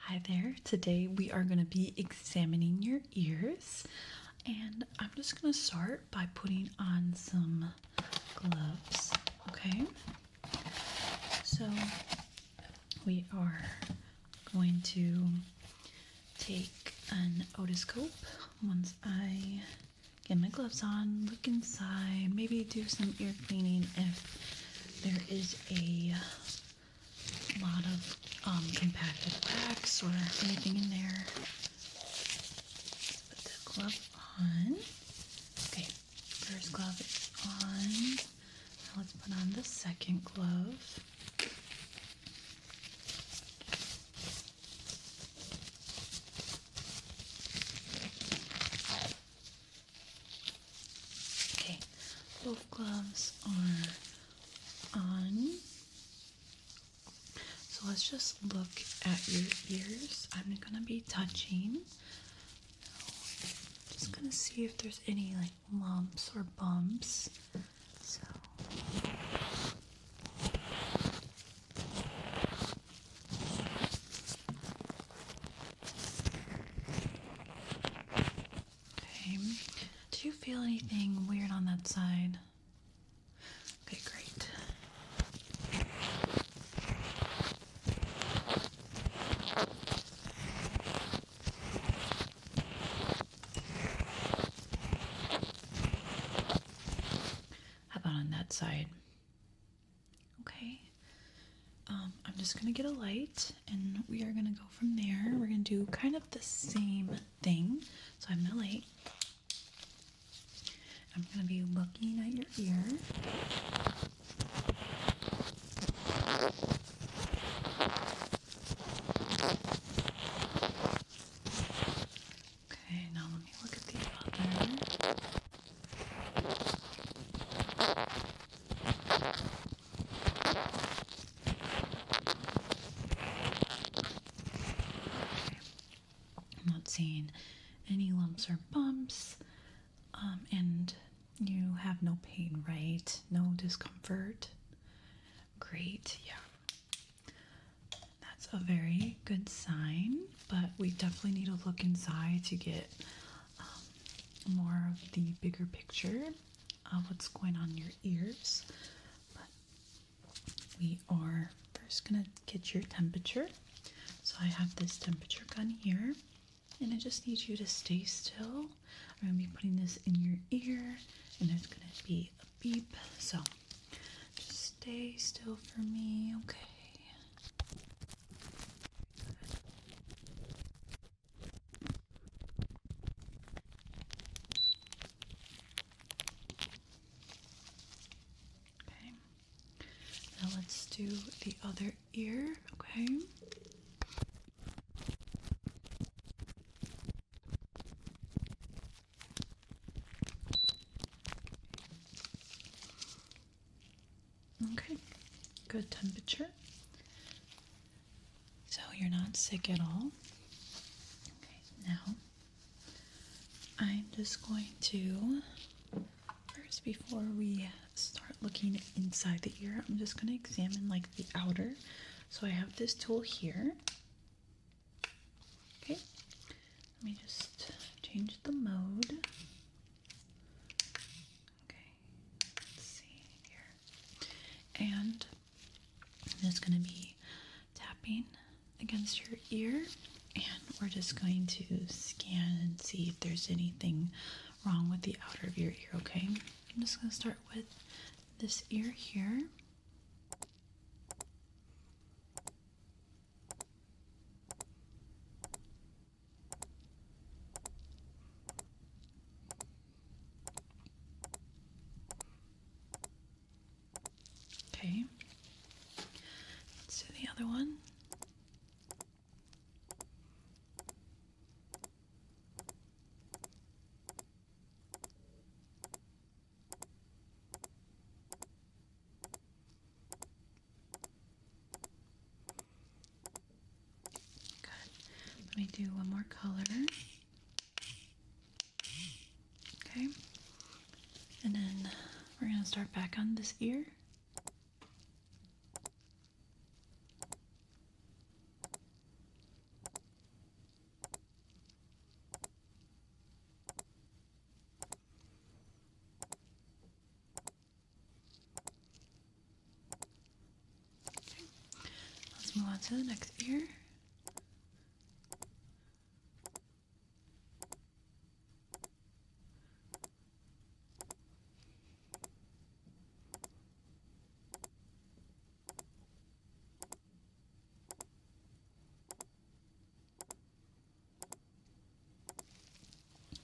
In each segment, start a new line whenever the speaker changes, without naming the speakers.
Hi there. Today we are going to be examining your ears, and I'm just going to start by putting on some gloves. Okay, so we are going to take an otoscope. Once I get my gloves on, look inside, maybe do some ear cleaning if there is a lot of compacted wax or anything in there. Put the glove on. Okay, first glove is on. Now let's put on the second glove. Okay, both gloves are on. So let's just look at your ears. I'm gonna be touching. Just gonna see if there's any like lumps or bumps. So okay. Do you feel anything weird on that side? Okay, great. How about on that side? Okay. I'm just gonna get a light and we are gonna go from there. We're gonna do kind of the same thing. So I'm gonna light. I'm gonna be looking at your ear. Okay, now let me look at the other. I'm not seeing any lumps or bumps, and you have no pain, right? No discomfort. Great, yeah. That's a very good sign, but we definitely need to look inside to get more of the bigger picture of what's going on in your ears. But we are first gonna get your temperature. So I have this temperature gun here, and I just need you to stay still. I'm gonna be putting this in your ear, and there's gonna be a beep. So just stay still for me, okay? Okay. Now let's do the other ear, okay? Okay, good temperature. So you're not sick at all. Okay, now I'm just going to, first before we start looking inside the ear, I'm just going to examine like the outer. So I have this tool here. Okay, let me just change the mode. Okay, let's see here. And I'm just going to be tapping against your ear, and we're just going to scan and see if there's anything wrong with the outer of your ear, okay? I'm just going to start with this ear here. Okay, let's do the other one. Good. Let me do one more color. Okay, and then we're going to start back on this ear. on to the next ear.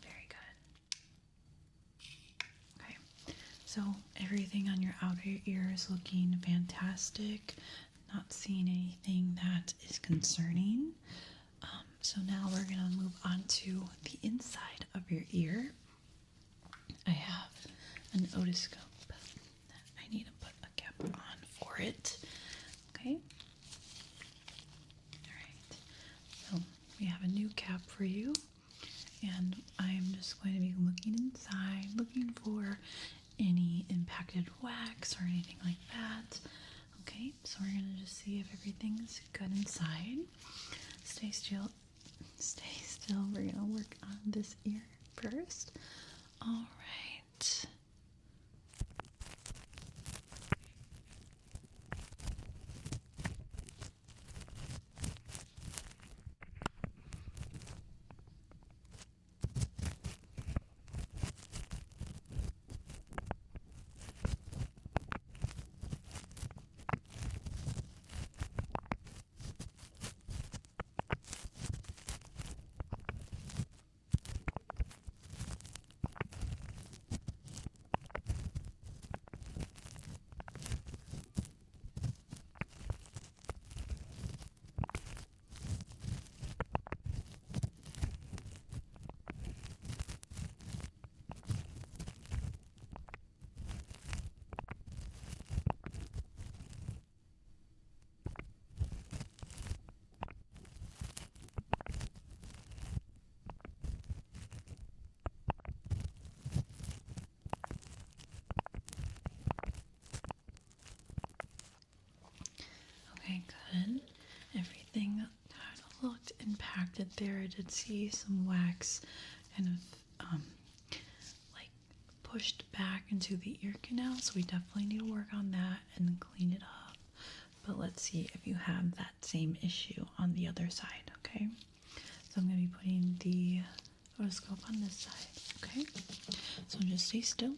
Very good. Okay, so everything on your outer ear is looking fantastic. Not seeing anything that is concerning. So now we're going to move on to the inside of your ear. I have an otoscope. I need to put a cap on for it. Okay. All right. So we have a new cap for you. And I'm just going to be looking inside, looking for any impacted wax or anything like that. Okay, so we're going to just see if everything's good inside. Stay still. Stay still. We're going to work on this ear first. All right. Okay, good. Everything kind of looked impacted there. I did see some wax kind of like pushed back into the ear canal, so we definitely need to work on that and clean it up. But let's see if you have that same issue on the other side, okay? So I'm going to be putting the otoscope on this side, okay? So just stay still.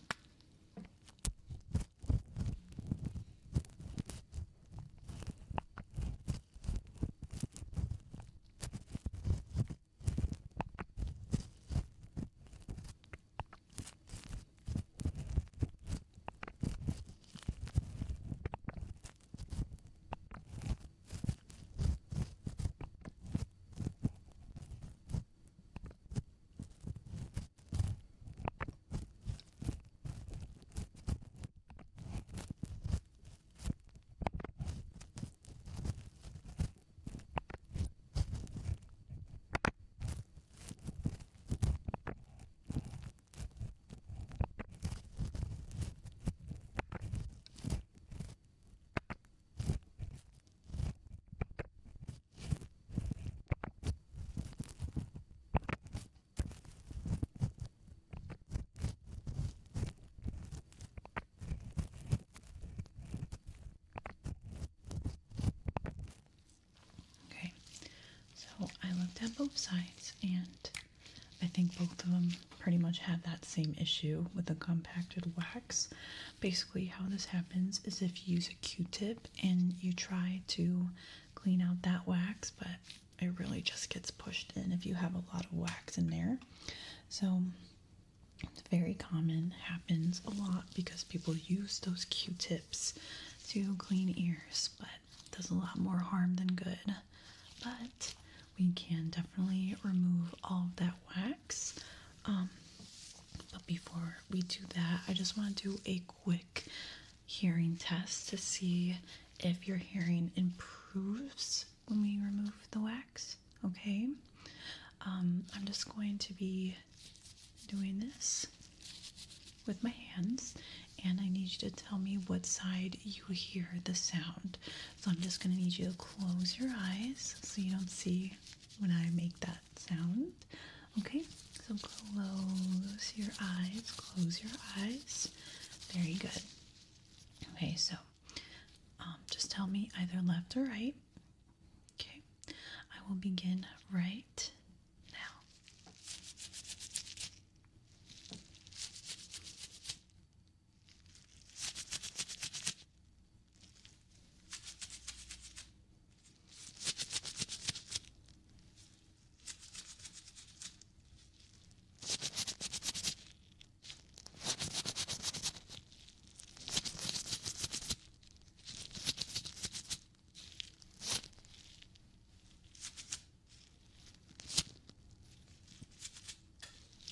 I looked at both sides, and I think both of them pretty much had that same issue with the compacted wax. Basically, how this happens is if you use a Q-tip and you try to clean out that wax, but it really just gets pushed in if you have a lot of wax in there. So it's very common, happens a lot because people use those Q-tips to clean ears, but it does a lot more harm than good. But we can definitely remove all of that wax. But before we do that, I just want to do a quick hearing test to see if your hearing improves when we remove the wax. Okay? I'm just going to be doing this with my hands, and I need you to tell me what side you hear the sound. So I'm just going to need you to close your eyes so you don't see when I make that sound. Okay, so close your eyes, close your eyes. Very good. Okay, so just tell me either left or right. will begin right now.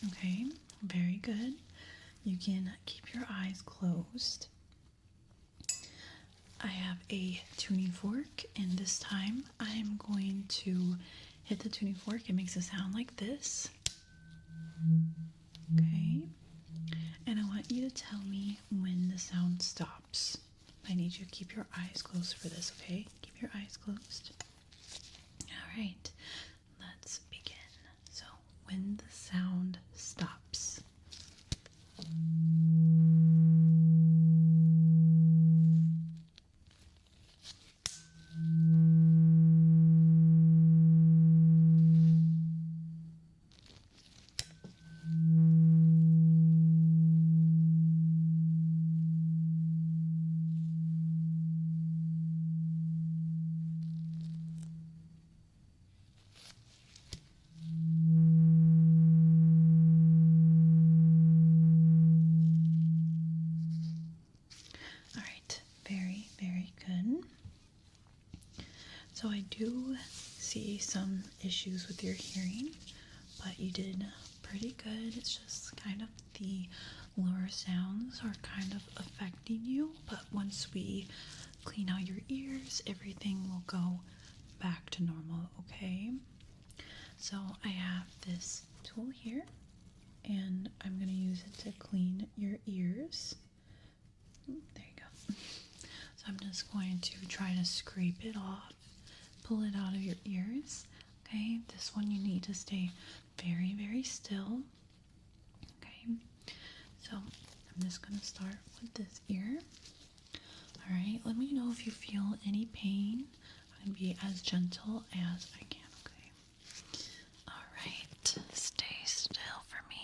Okay, very good. You can keep your eyes closed. I have a tuning fork, and this time I'm going to hit the tuning fork. It makes a sound like this. Okay, and I want you to tell me when the sound stops. I need you to keep your eyes closed for this, okay? Keep your eyes closed. All right, let's begin. So, when the sound stops. All right, very, very good. So I do see some issues with your hearing, but you did pretty good. It's just kind of the lower sounds are kind of affecting you, but once we clean out your ears, everything will go back to normal, okay? So I have this tool here, and I'm going to use it to clean your ears. There you go. So I'm just going to try to scrape it off, pull it out of your ears. Okay, this one you need to stay very, very still. Okay, so I'm just going to start with this ear. All right, let me know if you feel any pain. I'm going to be as gentle as I can, okay? All right, stay still for me.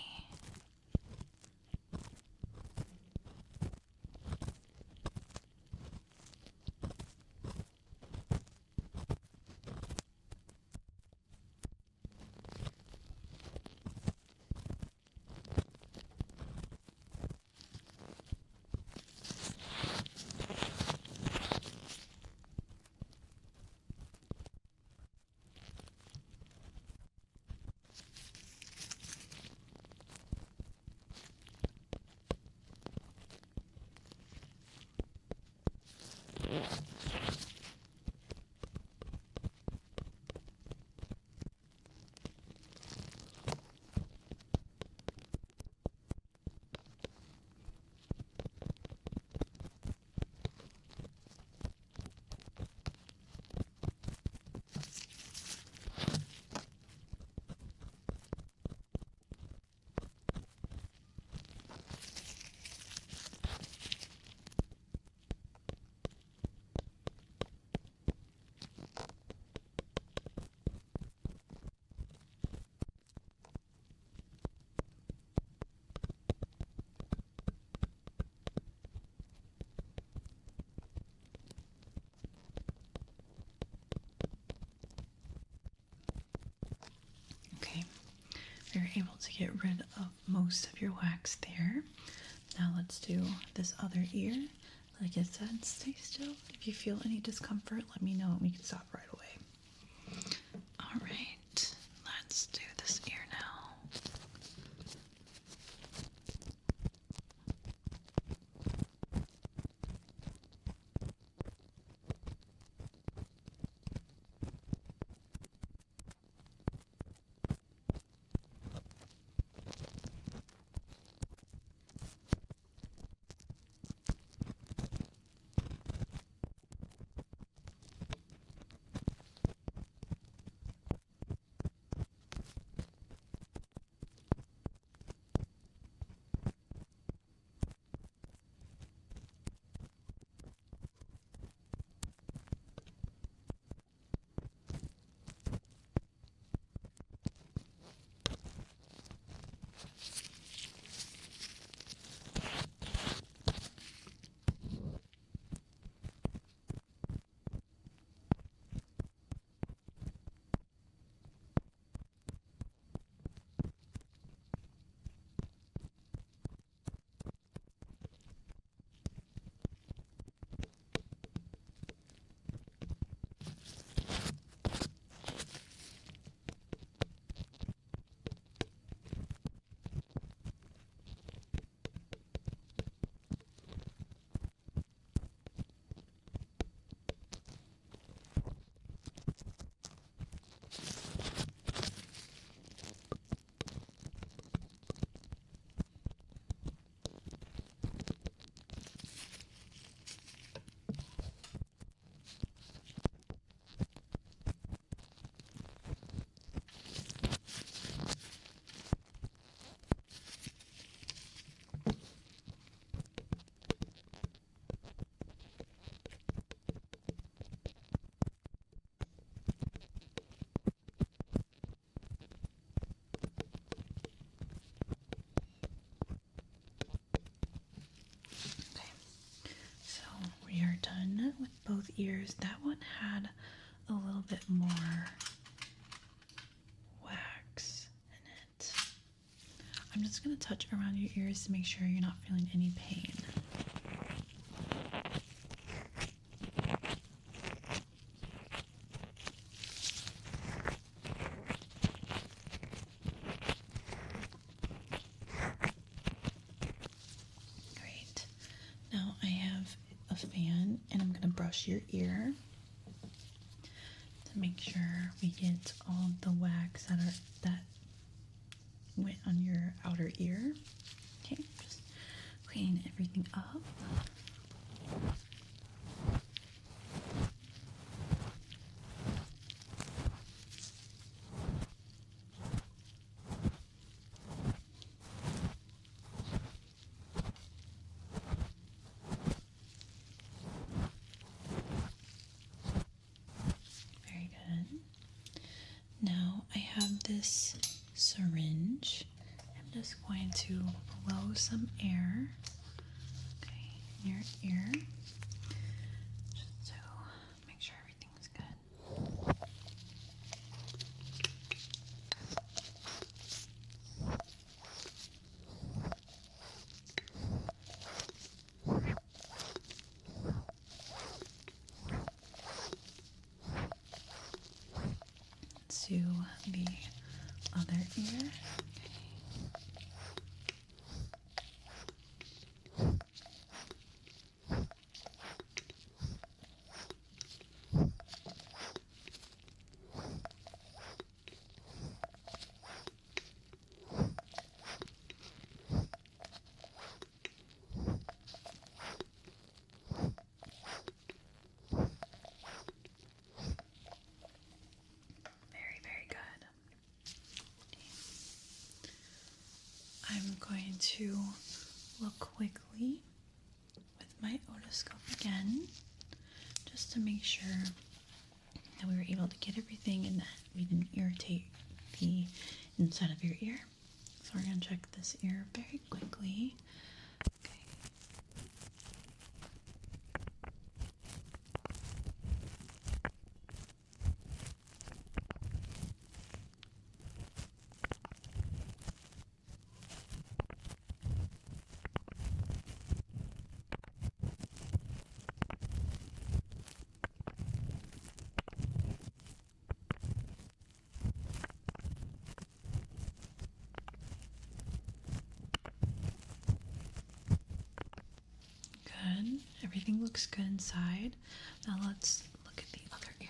Okay, you're able to get rid of most of your wax there. Now let's do this other ear. Like I said, stay still. If you feel any discomfort, let me know and we can stop right away. All right, let's do this ear now. with both ears. That one had a little bit more wax in it. I'm just going to touch around your ears to make sure you're not feeling any pain. Great. Now I have a fan and I'm going to brush your ear to make sure we get all the wax that went on your outer ear. Okay, just clean everything up. Very good. Now I have this syringe. I'm just going to blow some air, okay, in your ear, just to make sure everything's good. To the other ear. I'm going to look quickly with my otoscope again, just to make sure that we were able to get everything and that we didn't irritate the inside of your ear. So we're going to check this ear very quickly. Okay. Good. Everything looks good inside. Now let's look at the other ear.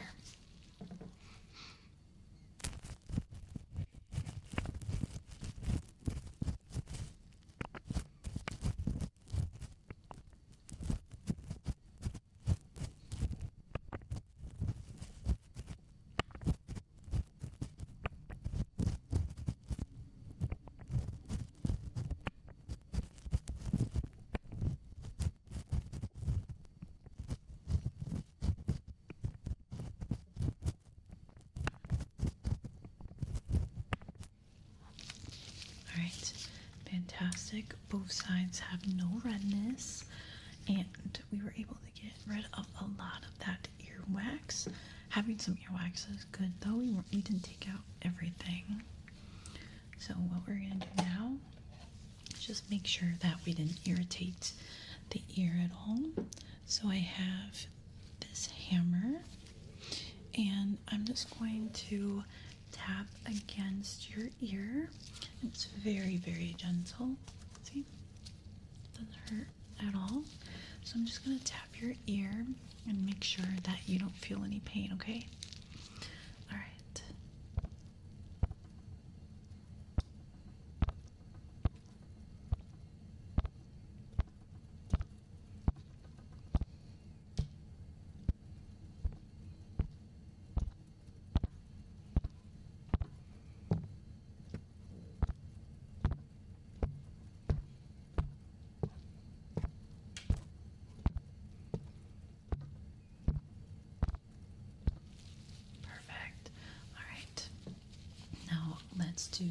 Alright, fantastic. Both sides have no redness, and we were able to get rid of a lot of that earwax. Having some earwax is good, though. We didn't take out everything. So what we're going to do now is just make sure that we didn't irritate the ear at all. So I have this hammer, and I'm just going to tap against your ear. It's very, very gentle. See? Doesn't hurt at all. So I'm just going to tap your ear and make sure that you don't feel any pain, okay? All right. Perfect. All right. Now let's do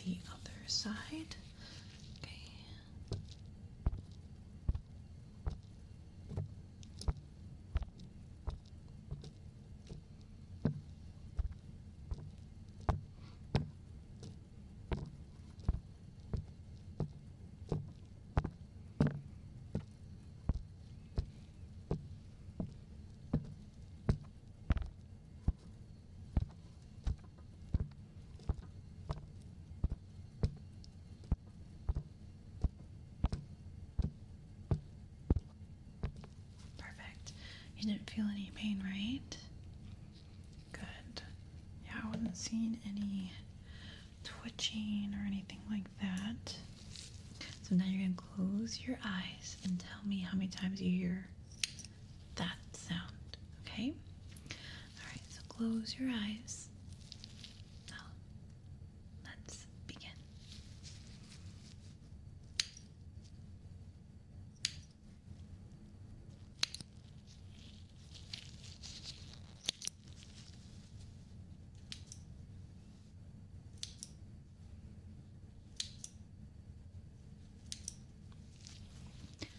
the other side. Okay. You didn't feel any pain, right? Good. Yeah, I wasn't seeing any twitching or anything like that. So now you're going to close your eyes and tell me how many times you hear that sound, okay? Alright, so close your eyes. Now, let's begin.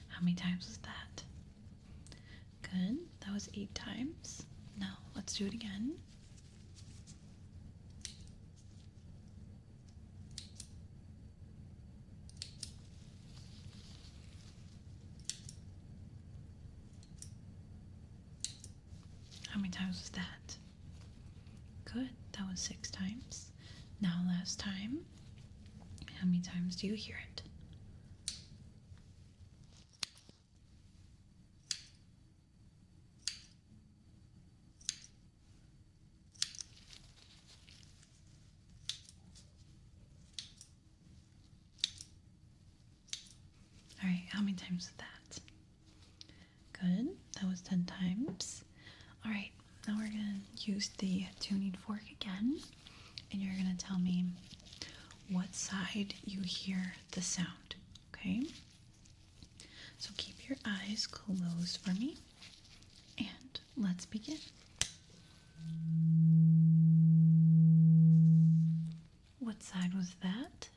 How many times was that? Good. That was 8 times. Now, let's do it again. How many times was that? Good. That was 6 times. Now, last time. How many times do you hear it? Alright, how many times was that? Good. That was 10 times. Alright, now we're going to use the tuning fork again, and you're going to tell me what side you hear the sound, okay? So keep your eyes closed for me, and let's begin. What side was that?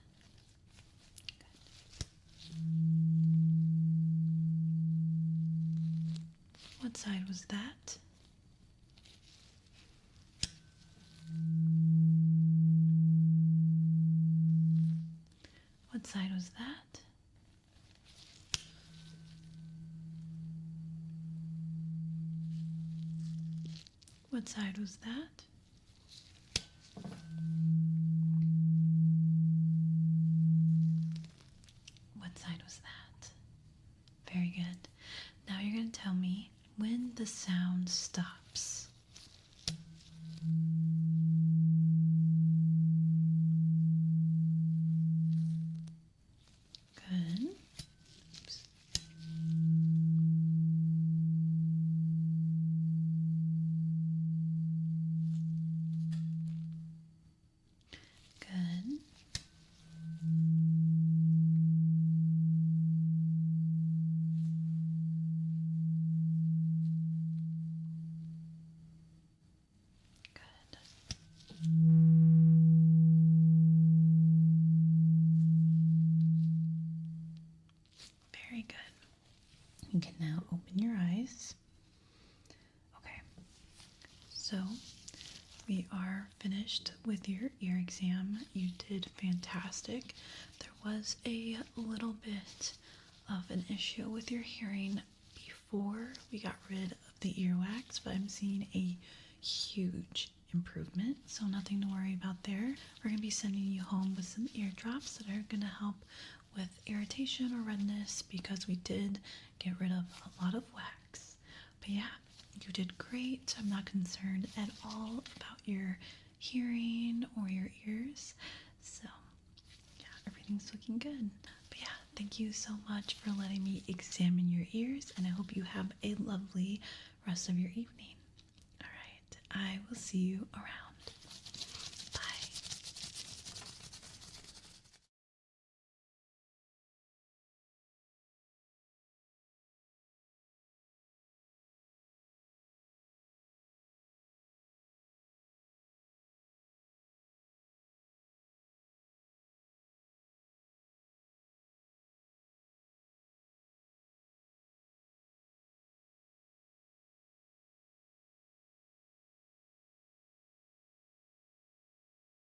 What side was that? What side was that? What side was that? What side was that? Very good. Now you're going to tell me when the sound stops. Good. Oops. Good. Good. Very good. You can now open your eyes. Okay. So we are finished with your ear exam. You did fantastic. There was a little bit of an issue with your hearing before we got rid of the earwax, but I'm seeing a huge improvement, so nothing to worry about there. We're going to be sending you home with some ear drops that are going to help with irritation or redness because we did get rid of a lot of wax. But yeah, you did great. I'm not concerned at all about your hearing or your ears. So yeah, everything's looking good. But yeah, thank you so much for letting me examine your ears, and I hope you have a lovely rest of your evening. All right, I will see you around.